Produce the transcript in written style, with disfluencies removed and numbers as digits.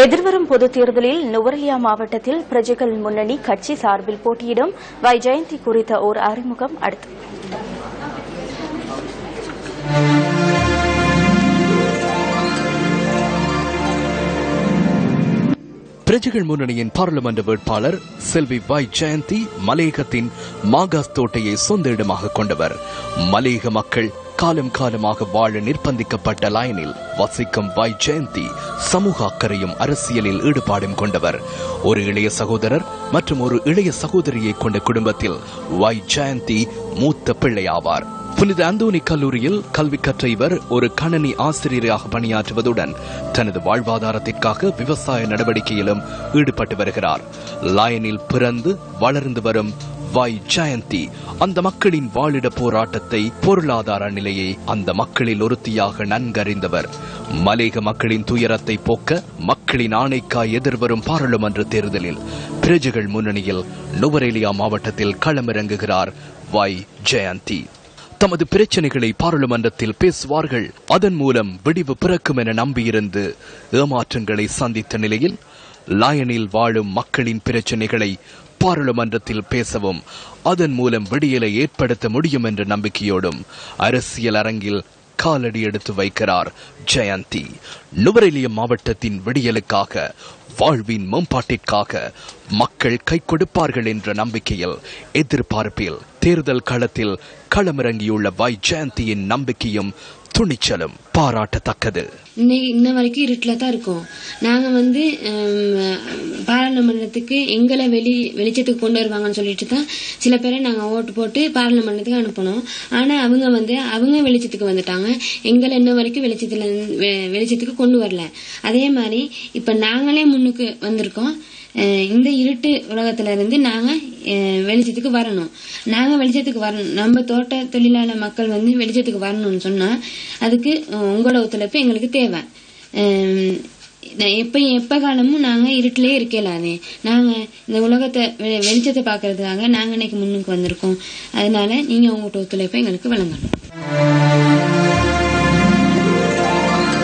எதிர்வரும் பொதுத் தேர்தலில் நுவரெலியா மாவட்டத்தில் பிரஜைகள் முன்னணி கட்சி சார்பில் போட்டியிடும் வை ஜெயந்தி குறித்த ஓர் அறிமுகம் அடுத்து. பிரஜைகள் முன்னணியின் பாராளுமன்ற வேட்பாளர் செல்வி வை ஜெயந்தி மலையகத்தின் மாகாஸ் தோட்டையை சொந்த இடமாக கொண்டவர். மலையக மக்கள் காலம் காலமாக வாழ நிர்பந்திக்கப்பட்ட லைனில் வசிக்கும் வை ஜெயந்தி சமூக அக்கறையும் அரசியலில் ஈடுபாடும் கொண்டவர். ஒரு இளைய சகோதரர் மற்றும் ஒரு இளைய சகோதரியை கொண்ட குடும்பத்தில் வை ஜெயந்தி மூத்த பிள்ளையாவார். புனித அந்தோனி கல்லூரியில் கல்வி கற்ற இவர் ஒரு கணனி ஆசிரியராக பணியாற்றுவதுடன் தனது வாழ்வாதாரத்திற்காக விவசாய நடவடிக்கையிலும் ஈடுபட்டு வருகிறார். லயனில் பிறந்து வளர்ந்து வரும் வை ஜெயந்தி அந்த மக்களின் வாழிட போராட்டத்தை, பொருளாதார நிலையை அந்த மக்களில் ஒருத்தியாக நன்கறிந்தவர். மலையக மக்களின் துயரத்தை போக்க மக்களின் ஆணைக்காய் எதிர்வரும் பாராளுமன்ற தேர்தலில் பிரஜைகள் முன்னணியில் நுவரெலியா மாவட்டத்தில் களமிறங்குகிறார் வை ஜெயந்தி. தமது பிரச்சனைகளை பாராளுமன்றத்தில் பேசுவார்கள், அதன் மூலம் விடிவு பிறக்கும் என நம்பியிருந்து ஏமாற்றங்களை சந்தித்த நிலையில் லயனில் வாழும் மக்களின் பிரச்சனைகளை பாராளுமன்றத்தில் பேசவும் அதன் மூலம் விடியலை ஏற்படுத்த முடியும் என்ற நம்பிக்கையோடும் அரசியல் அரங்கில் காலடி எடுத்து வைக்கிறார் ஜெயந்தி. நுவரெலியா மாவட்டத்தின் விடியலுக்காக, வாழ்வின் மேம்பாட்டிற்காக மக்கள் கை கொடுப்பார்கள் என்ற நம்பிக்கையில், எதிர்பார்ப்பில் தேர்தல் களத்தில் களமிறங்கியுள்ள வை ஜெயந்தியின் நம்பிக்கையும் துணிச்சலும் பாராட்டத்தக்கது. இன்ன வரைக்கும் இருட்டில் தான் இருக்கோம். நாங்க பாராளுமன்றத்துக்கு எங்களை வெளிச்சத்துக்கு கொண்டு வருவாங்கன்னு சொல்லிட்டு தான் சில பேரை நாங்க ஓட்டு போட்டு பாராளுமன்றத்துக்கு அனுப்பணும். ஆனா அவங்க வெளிச்சத்துக்கு வந்துட்டாங்க, எங்களை இன்ன வரைக்கும் வெளிச்சத்துக்கு கொண்டு வரல. அதே மாதிரி இப்ப நாங்களே முன்னுக்கு வந்திருக்கோம். இந்த இருட்டு உலகத்துல இருந்து நாங்க வெளிச்சத்துக்கு வரணும். நாங்க வெளிச்சத்துக்கு வரணும், நம்ம தோட்ட தொழிலாளர் மக்கள் வெளிச்சத்துக்கு வரணும்னு சொன்னா அதுக்கு உங்களோட ஒத்துழைப்பு எங்களுக்கு தேவை. எப்ப காலமும் நாங்க இருட்டிலே இருக்கலானே. நாங்க இந்த உலகத்தை வெளிச்சத்தை பாக்குறதுக்காக நாங்க இன்னைக்கு முன்னுக்கு வந்திருக்கோம். அதனால நீங்க உங்களோட ஒத்துழைப்பை எங்களுக்கு வழங்கணும்.